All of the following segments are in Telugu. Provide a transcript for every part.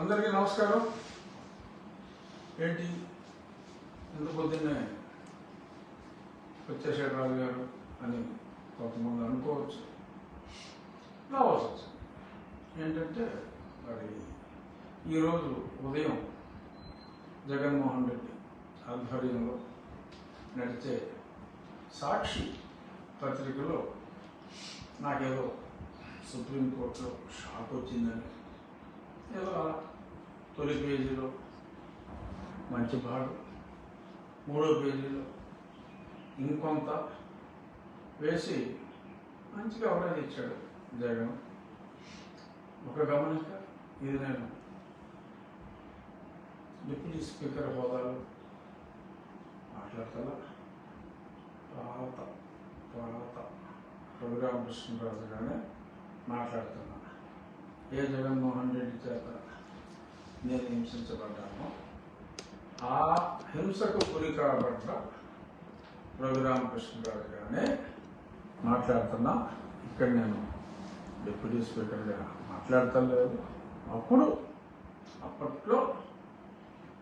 అందరికీ నమస్కారం. ఏంటి ఇంత పొద్దున్నే వచ్చేసాడు రాజు గారు అని కొంతమంది అనుకోవచ్చు, రావాల్సి వచ్చింది. ఏంటంటే మరి ఈరోజు ఉదయం జగన్మోహన్ రెడ్డి ఆధ్వర్యంలో నడిచే సాక్షి పత్రికలో నాకేదో సుప్రీంకోర్టులో షాక్ వచ్చిందని ఏదో తొలి పేజీలో మంచి భాగం, మూడో పేజీలో ఇంకొంత వేసి మంచిగా అవరేజ్ ఇచ్చాడు జగన్. ఒక గమనిక, ఇది నేను డిప్యూటీ స్పీకర్ హోదాలో మాట్లాడతా పాత రఘురామకృష్ణరాజు గానే మాట్లాడుతున్నా. ఏ జగన్మోహన్ రెడ్డి చేత నేను హింసించబడ్డానో ఆ హింసకు గురి కాబడ్డ రఘురామకృష్ణరాజు గానే మాట్లాడుతున్నా. ఇక్కడ నేను డిప్యూటీ స్పీకర్గా మాట్లాడతలేదు. అప్పట్లో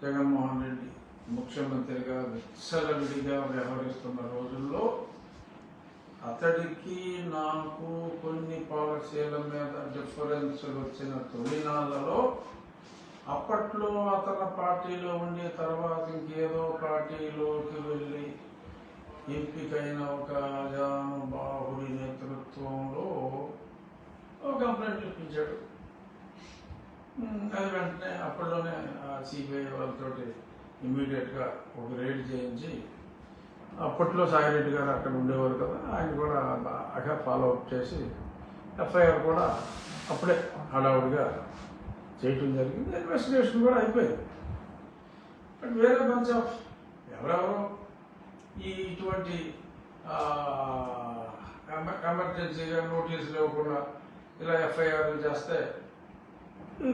జగన్మోహన్ రెడ్డి ముఖ్యమంత్రిగా విచ్చలవిడిగా వ్యవహరిస్తున్న రోజుల్లో అతడికి నాకు కొన్ని పాలసీల మీద డిఫరెన్స్ వచ్చిన తొలినాళ్లలో అప్పట్లో అతని పార్టీలో ఉండి తర్వాత ఇంకేదో పార్టీలోకి వెళ్ళి ఎంపికైన ఒక జానుబాహుడి నేతృత్వంలో ఒక కంప్లైంట్ ఇప్పించాడు. అది వెంటనే అప్పట్లోనే సిబిఐ వాళ్ళతోటి ఇమ్మీడియట్గా ఒక రైడ్ చేయించి, అప్పట్లో సాయిరెడ్డి గారు అక్కడ ఉండేవారు కదా, ఆయన కూడా బాగా ఫాలో అప్ చేసి ఎఫ్ఐఆర్ కూడా అప్పుడే హడావుడిగా చేయటం జరిగింది. ఇన్వెస్టిగేషన్ కూడా అయిపోయింది. బట్ వేరే బంచ్ ఆఫ్ ఎవరెవరో ఇటువంటి ఎమర్జెన్సీగా నోటీసులు ఇవ్వకుండా ఇలా ఎఫ్ఐఆర్లు చేస్తే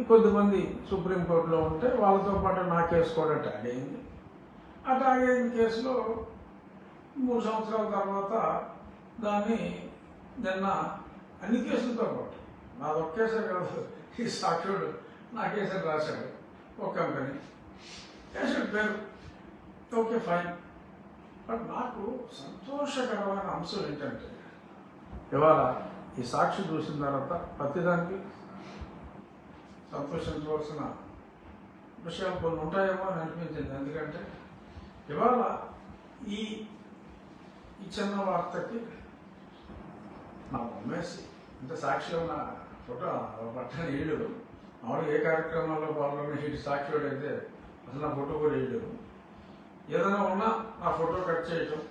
కొద్దిమంది సుప్రీంకోర్టులో ఉంటే వాళ్ళతో పాటు నా కేసు కూడా ట్యాగ్ అయింది. ఆ ట్యాగ్ అయిన కేసులో 3 సంవత్సరాల తర్వాత దాన్ని నిన్న అన్ని కేసులతో పాటు, నాది ఒక కేసే కాదు, ఈ సాక్షుడు నా కేసుని రాశాడు ఒక కంపెనీ, కేసు పేరు ఓకే ఫైన్. బట్ నాకు సంతోషకరమైన అంశం ఏంటంటే ఇవాళ ఈ సాక్షి చూసిన తర్వాత ప్రతిదానికి సంతోషించవలసిన విషయాలు కొన్ని ఉంటాయేమో అని అనిపించింది. ఎందుకంటే ఇవాళ ఈ చిన్న వార్తకి నా బొమ్మేసి అంటే సాక్షి ఉన్న ఫోటో పట్టణ వేయడు. మామూలుగా ఏ కార్యక్రమాల్లో పాల్గొన్న ఇటు సాక్షి అయితే అసలు నా ఫోటో కూడా వేయడు. ఏదైనా ఉన్నా నా ఫోటో కట్ చేయటం,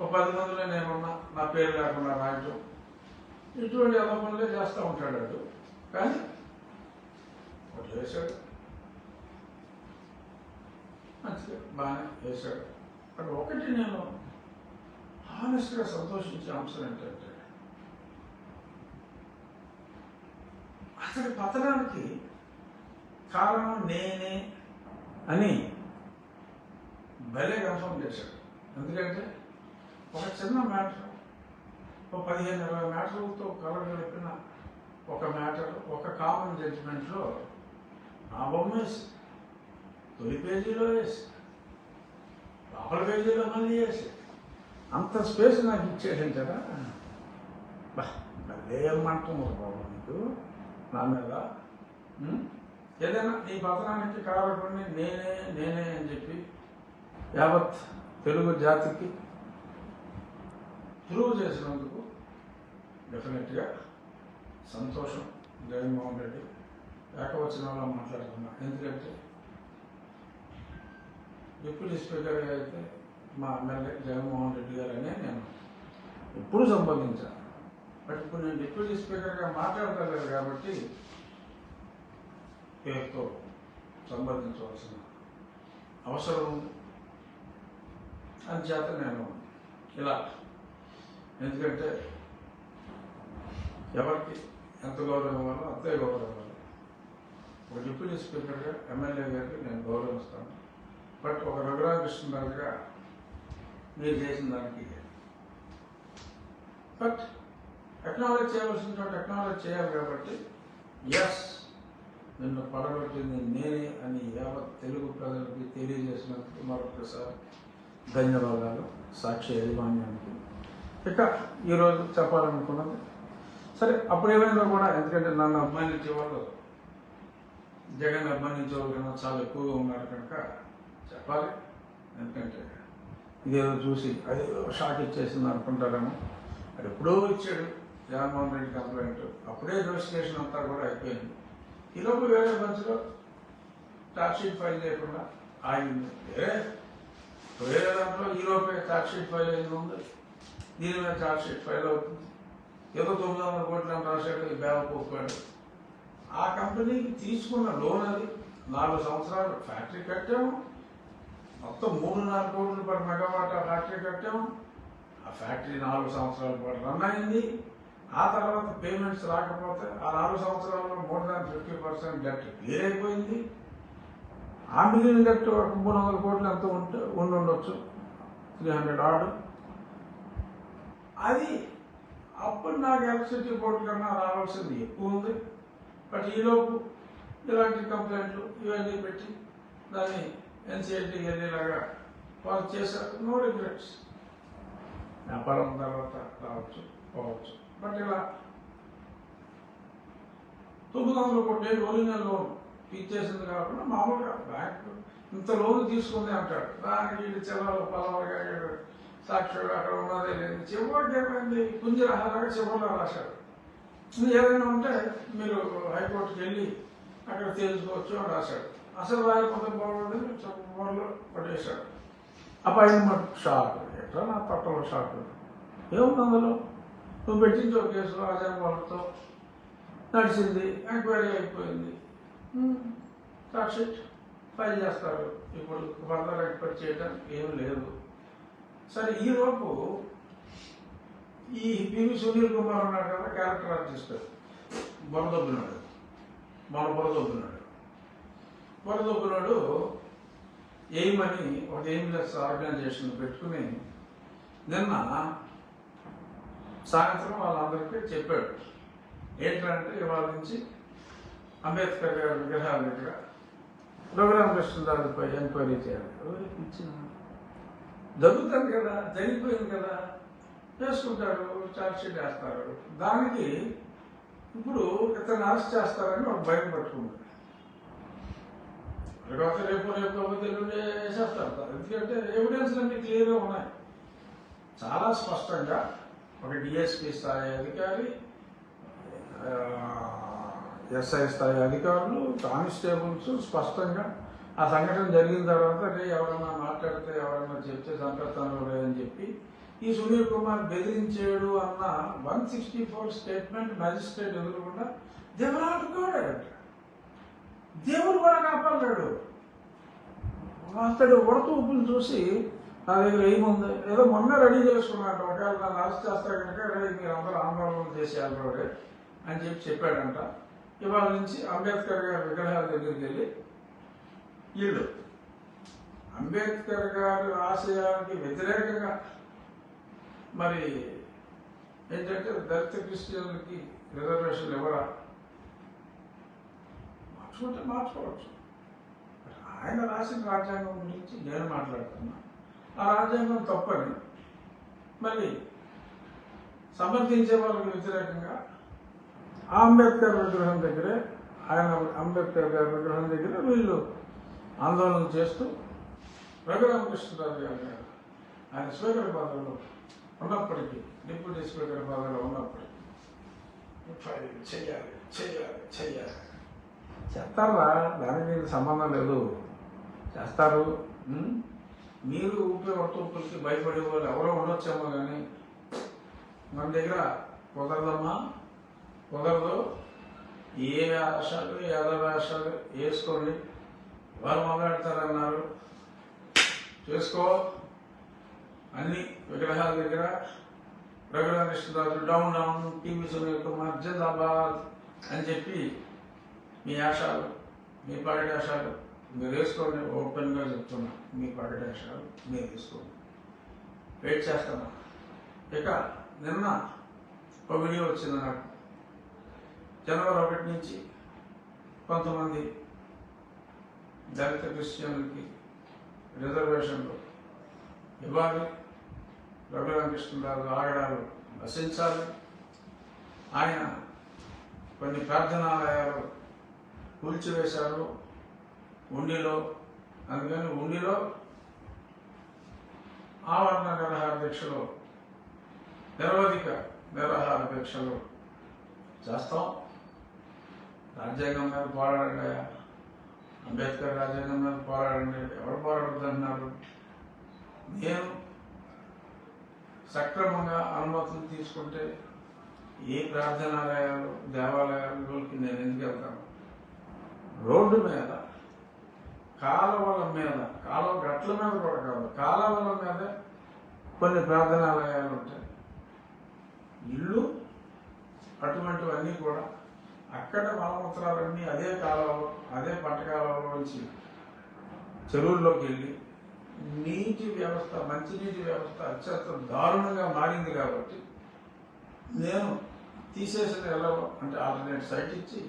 ఒక 10 మందిలో నేనున్నా నా పేరు లేకుండా రాయటం, ఇటువంటి ఎలా పనులే చేస్తూ ఉంటాడు వాడు. కానీ ఒకటి వేశాడు, మంచిగా బాగానే వేశాడు. బట్ ఒకటి నేను హానెస్ట్గా సంతోషించే అంశం ఏంటంటే అతడి పతనానికి కారణం నేనే అని భలే కన్ఫర్మ్ చేశాడు. ఎందుకంటే ఒక చిన్న మ్యాటర్, ఒక 15-20 మ్యాటర్లతో కలగలిపిన ఒక మ్యాటర్, ఒక కామన్ జడ్జిమెంట్లో నా బొమ్మ వేసి తొలి పేజీలో వేసి లోపల పేజీలో మళ్ళీ వేసి అంత స్పేస్ నాకు ఇచ్చేసింటారా? ఏమంటున్నారు బాబు నీకు నా మీద? ఏదైనా నీ పతనానికి కారణపడి నేనే అని చెప్పి యావత్ తెలుగు జాతికి ప్రూవ్ చేసినందుకు డెఫినెట్గా సంతోషం. జగన్మోహన్ రెడ్డి ఏకవచనంలో మాట్లాడుతున్నా. ఎందుకంటే డిప్యూటీ స్పీకర్గా అయితే మా ఎమ్మెల్యే జగన్మోహన్ రెడ్డి గారనే నేను ఎప్పుడు సంబోధించాను. బట్ ఇప్పుడు నేను డిప్యూటీ స్పీకర్గా మాట్లాడగలను కాబట్టి పేరుతో సంబోధించవలసిన అవసరం ఉంది. అందుచేత నేను ఇలా, ఎందుకంటే ఎవరికి ఎంత గౌరవం ఇవ్వాలో అంతే గౌరవం ఇవ్వాలి. ఒక డిప్యూటీ స్పీకర్గా ఎమ్మెల్యే గారికి నేను గౌరవిస్తాను. బట్ ఒక రఘురామకృష్ణరాజుగా మీరు చేసిన దానికి బట్ టెక్నాలజీ చేయవలసిన టెక్నాలజీ చేయాలి. కాబట్టి ఎస్, నిన్ను పడగొట్టింది నేనే అని యావత్ తెలుగు ప్రజలకి తెలియజేసినందుకు మరొకసారి ధన్యవాదాలు సాక్షి యాజమాన్యానికి. ఇక ఈరోజు చెప్పాలనుకున్నది, సరే అప్పుడు ఏమైందో కూడా, ఎందుకంటే నన్ను అభిమానించే వాళ్ళు జగన్ అభిమానించే వాళ్ళు కన్నా చాలా ఎక్కువగా ఉన్నారు కనుక చెప్పాలి. ఎందుకంటే ఇదేదో చూసి అది షాక్ ఇచ్చేసింది అనుకుంటారేమో. అది ఎప్పుడో ఇచ్చాడు జగన్మోహన్ రెడ్డి కంప్లైంట్, అప్పుడే ఇన్వెస్టిగేషన్ అంతా కూడా అయిపోయింది. ఈలోపు వేరే మధ్యలో ఛార్జ్షీట్ ఫైల్ చేయకుండా ఆగింది. వేరే దాంట్లో ఈలోపే ఛార్జ్షీట్ ఫైల్ అయింది ఉంది, దీని మీద ఛార్జ్షీట్ ఫైల్ అవుతుంది. ఏదో 900 కోట్లు అని రాశాడు ఈ బేవకూపాడు. ఆ కంపెనీకి తీసుకున్న లోన్ అది 4 సంవత్సరాలు ఫ్యాక్టరీ కట్టాము, మొత్తం 3.5 కోట్లు పర్ మెగావాట్ ఆ ఫ్యాక్టరీ కట్టాము. ఆ ఫ్యాక్టరీ 4 సంవత్సరాల పాటు రన్ అయింది. ఆ తర్వాత పేమెంట్స్ రాకపోతే ఆ 4 సంవత్సరాల్లో మోర్ దాన్ 50% డెట్ క్లియర్ అయిపోయింది. ఆ మిగిలిన డెట్ 300 కోట్లు ఎంత ఉండొచ్చు, 300 ఆర్డు. అది అప్పుడు నాకు ఎలక్ట్రిసిటీ బోర్డు కన్నా రావాల్సింది ఎక్కువ ఉంది. బట్ ఈలోపు ఇలాంటి కంప్లైంట్లు ఇవన్నీ పెట్టి దాన్ని ఎన్సీఎల్టీ వెళ్ళేలాగా వాళ్ళు చేశారు. No regrets. వ్యాపారం తర్వాత రావచ్చు పోవచ్చు. బట్ ఇలా 900 కోట్లు ఒరిజినల్ లోన్ ఇచ్చేసింది కాకుండా మామూలుగా బ్యాంకు ఇంత లోన్ తీసుకుంది అంటాడు. దానికి ఇది చివరి పలవరగా సాక్షుడు అక్కడ ఉన్నదే లేదు. చివరికి ఏమైంది, కుంజరహారాగా చివరిలో రాశాడు. ఏదైనా ఉంటే మీరు హైకోర్టుకి వెళ్ళి అక్కడ తెలుసుకోవచ్చు అని రాశాడు. అసలు రాయకపోతే బాగుండేది చివరిలో పడేశాడు. అపాయింట్మెంట్ షాక్, ఎట్లా నా పట్టలో షాక్. ఏముంది అందులో, నువ్వు పెట్టించో కేసు రాజాంగ వాళ్ళతో నడిచింది, ఎంక్వైరీ అయిపోయింది, ఛార్జ్షీట్ ఫైల్ చేస్తారు. ఇప్పుడు ఫర్దర్ ఎక్స్పెక్ట్ చేయడం ఏమీ లేదు. సరే ఈలోపు ఈ పివి సునీల్ కుమార్ ఉన్నాడు కదా, క్యారెక్టర్ ఆర్టిస్ట్, బొరదొబ్బినాడు. బొరదొబ్బినాడు ఎయిమని ఒక ఎయిమ్లెస్ ఆర్గనైజేషన్ పెట్టుకుని నిన్న సాయంత్రం వాళ్ళందరికీ చెప్పాడు. ఏంటంటే ఇవాళ నుంచి అంబేద్కర్ గారి విగ్రహాల దగ్గర రఘురామకృష్ణరాజుపై ఎంక్వైరీ చేయాలి. ఇచ్చిన జరుగుతుంది కదా, జరిగిపోయింది కదా, చేసుకుంటారు, ఛార్జ్షీట్ వేస్తారు. దానికి ఇప్పుడు ఇతను అరెస్ట్ చేస్తారని ఒక భయం పట్టుకుంటారు. లేకపోతే రేపు వేసేస్తారు. ఎందుకంటే ఎవిడెన్స్ అన్ని క్లియర్గా ఉన్నాయి. చాలా స్పష్టంగా ఒక డిఎస్పీ స్థాయి అధికారి, ఎస్ఐ స్థాయి అధికారులు, కానిస్టేబుల్స్ స్పష్టంగా ఆ సంఘటన జరిగిన తర్వాత ఎవరన్నా మాట్లాడితే ఎవరన్నా చెప్తే చంపేస్తాను అని చెప్పి ఈ సునీల్ కుమార్ బెదిరించాడు అన్న 164 స్టేట్మెంట్ మ్యాజిస్ట్రేట్ ఎదురుకుండా దేవుడు దేవుడు కూడా కాపాడాడు. అతడు ఉడతూపులు చూసి నా దగ్గర ఏముంది, ఏదో మొన్న రెడీ చేసుకున్నాడు, ఒకవేళ నన్ను అరెస్ట్ చేస్తా కనుక మీరు అందరూ ఆందోళన చేసేయాలి అని చెప్పాడంట. ఇవాళ నుంచి అంబేద్కర్ గారి విగ్రహాల దగ్గరికి వెళ్ళి వీళ్ళు అంబేద్కర్ గారి ఆశయానికి వ్యతిరేకంగా మరి ఏంటంటే దళిత క్రిస్టియన్లకి రిజర్వేషన్లు ఎవరా మార్చుకుంటే మార్చుకోవచ్చు. ఆయన రాసిన రాజ్యాంగం గురించి నేను మాట్లాడుతున్నా. ఆ రాజ్యాంగం తప్పని మళ్ళీ సమర్థించే వాళ్ళకి వ్యతిరేకంగా ఆ అంబేద్కర్ విగ్రహం దగ్గరే, అంబేద్కర్ గారి విగ్రహం దగ్గర వీళ్ళు ఆందోళన చేస్తూ రఘురామకృష్ణరాజు గారు ఆయన స్పీకర్ పదవిలో ఉన్నప్పటికీ, డిప్యూటీ స్పీకర్ పదవిలో ఉన్నప్పటికీ చెయ్యాలి చేస్తారా, దానికి మీకు సంబంధం లేదు, చేస్తారు. మీరు ఊపే వర్తూపులకి భయపడే వాళ్ళు ఎవరో ఉండొచ్చేమో కానీ మన దగ్గర కుదరదమ్మా, కుదరదు. ఏ వేషాలు ఏదో వేషాలు వేసుకోండి, ఎవరు మొదలెడతారన్నారు చేసుకో. అన్ని విగ్రహాల దగ్గర రఘురామకృష్ణరాజు డౌన్ టీవీ సునీల్ కుమార్ జిందాబాద్ అని చెప్పి మీ వేషాలు, మీ పగటి వేషాలు మీరు వేసుకోండి. ఓపెన్గా చెప్తున్నా, మీ పగటి వేషాలు మీరు వేసుకోండి. వెయిట్ చేస్తున్నా. ఇక నిన్న ఒక వీడియో వచ్చింది నాకు. జనవరి 1 నుంచి కొంతమంది దళిత క్రిస్టియన్లకి రిజర్వేషన్లు ఇవ్వాలి, రఘురామకృష్ణరాజు ఆగడాలు నశించాలి, ఆయన కొన్ని ప్రార్థనాలయాలు కూల్చివేశారు ఉండిలో, అందుకని ఉండిలో ఆవరణ నిరాహార దీక్షలు, నిరవధిక నిరాహార దీక్షలు చేస్తాం. రాజ్యాంగం మీద పోరాడండి, అంబేద్కర్ రాజ్యాంగం మీద పోరాడండి, ఎవరు పోరాడుతున్నారు? నేను సక్రమంగా అనుమతులు తీసుకుంటే ఏ ప్రార్థనాలయాలు దేవాలయాలకి నేను ఎందుకు వెళ్తాను? రోడ్డు మీద, కాలువల మీద, కాలువ గట్ల మీద కూడా కాదు, కాలువల మీద కొన్ని ప్రార్థనాలయాలు ఉంటాయి. ఇల్లు అటువంటివన్నీ కూడా అక్కడ మలమూత్రాలన్నీ అదే కాలంలో, అదే పంట కాలంలో నుంచి చెరువుల్లోకి వెళ్ళి నీటి వ్యవస్థ, మంచినీటి వ్యవస్థ అత్యంత దారుణంగా మారింది. కాబట్టి నేను తీసేసిన వెళ్ళవు అంటే ఆల్టర్నేట్ సైట్ ఇచ్చి,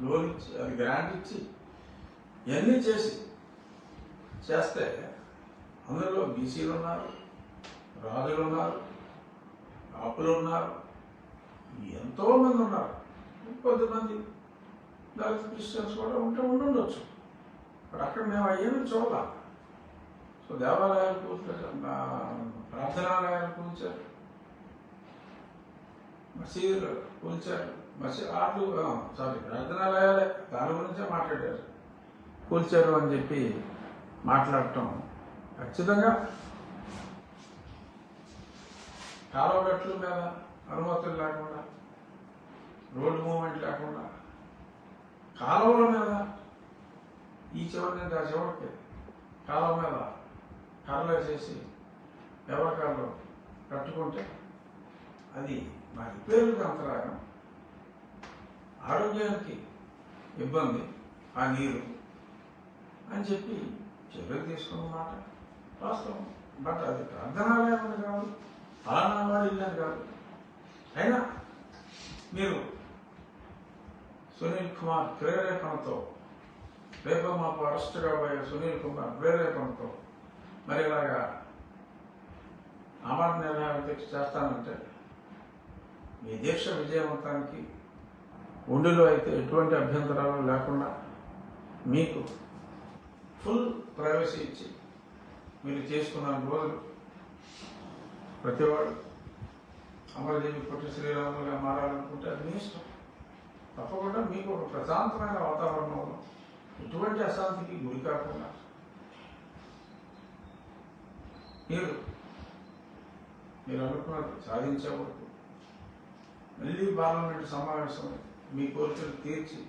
లోన్ ఇచ్చి, అది గ్రాంట్ ఇచ్చి, ఇవన్నీ చేస్తే అందులో బీసీలు ఉన్నారు, రాజులు ఉన్నారు, కాపులు ఉన్నారు, ఎంతోమంది ఉన్నారు. కొద్దిమంది దళిత క్రిస్టియన్స్ కూడా ఉండొచ్చు. బట్ అక్కడ మేము అయ్యేది చూడాలి. సో దేవాలయాలు కూర్చారు, ప్రార్థనాలయాలు కూర్చారు, మసీదులు కూల్చారు, ప్రార్థనాలయాలే దాని గురించే మాట్లాడారు, కూల్చారు అని చెప్పి మాట్లాడటం ఖచ్చితంగా కాలువగట్ల మీద అనుమతులు లేకుండా, రోడ్డు మూవ్మెంట్ లేకుండా, కాలువల మీద ఈ చివరి నుంచి ఆ చివరికి కాలువ మీద కర్రలు చేసి ఎవరికాళ్ళు కట్టుకుంటే అది మా రిపేర్లకు అంతరాయం, ఆరోగ్యానికి ఇబ్బంది ఆ నీరు అని చెప్పి చర్యలు తీసుకున్న మాట వాస్తవం. బట్ అది ప్రార్థనాలయం అని కాదు, ఫలానా వాడి ఇల్లని కాదు. అయినా మీరు సునీల్ కుమార్ ప్రేరేపణతో, రేపు మాకు అరెస్ట్ కాబోయే సునీల్ కుమార్ ప్రేరేపణతో మరి ఇలాగా ఆమరణ నిర్ణయాలు దీక్ష చేస్తానంటే మీ దీక్ష విజయవంతానికి ఉండిలో అయితే ఎటువంటి అభ్యంతరాలు లేకుండా మీకు ఫుల్ ప్రైవసీ ఇచ్చి మీరు చేసుకున్న రోజులు ప్రతివాడు అమరజీవి పొట్టి శ్రీరాములుగా మారాలనుకుంటే అది మీ ఇష్టం. తప్పకుండా మీకు ఒక ప్రశాంతమైన వాతావరణంలో ఎటువంటి అశాంతికి గురి కాకుండా మీరు అనుకున్నది సాధించే వరకు మళ్ళీ పార్లమెంటు సమావేశం మీ కోరికలు తీర్చి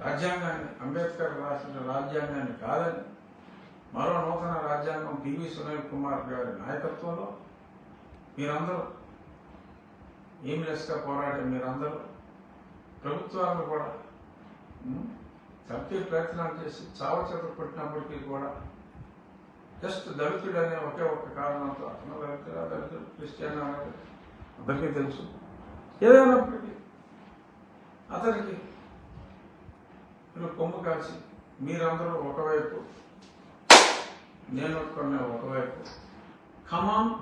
రాజ్యాంగాన్ని, అంబేద్కర్ రాసిన రాజ్యాంగాన్ని కాదని మరో నూతన రాజ్యాంగం పివి సునీల్ కుమార్ గారి నాయకత్వంలో మీరందరూ ఎయిమ్లెస్గా పోరాడే మీరందరూ ప్రభుత్వాలను కూడా చంపే ప్రయత్నాలు చేసి చావచేత కొట్టినప్పటికీ కూడా జస్ట్ దళితుడు అనే ఒకే ఒక్క కారణంతో అతను దళితుడు క్రిస్టియన్ అనేది అందరికీ తెలుసు. ఏదైనప్పటికీ అతనికి మీరు కొమ్ము కాల్చి మీరందరూ ఒకవైపు, నేను కొన్ని ఒకవైపు, come on,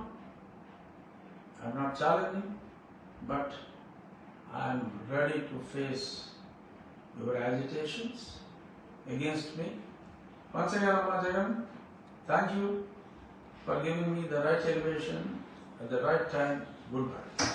I'm not challenging, but I'm ready to face your agitations against me. Once again, thank you for giving me the right elevation at the right time. Goodbye.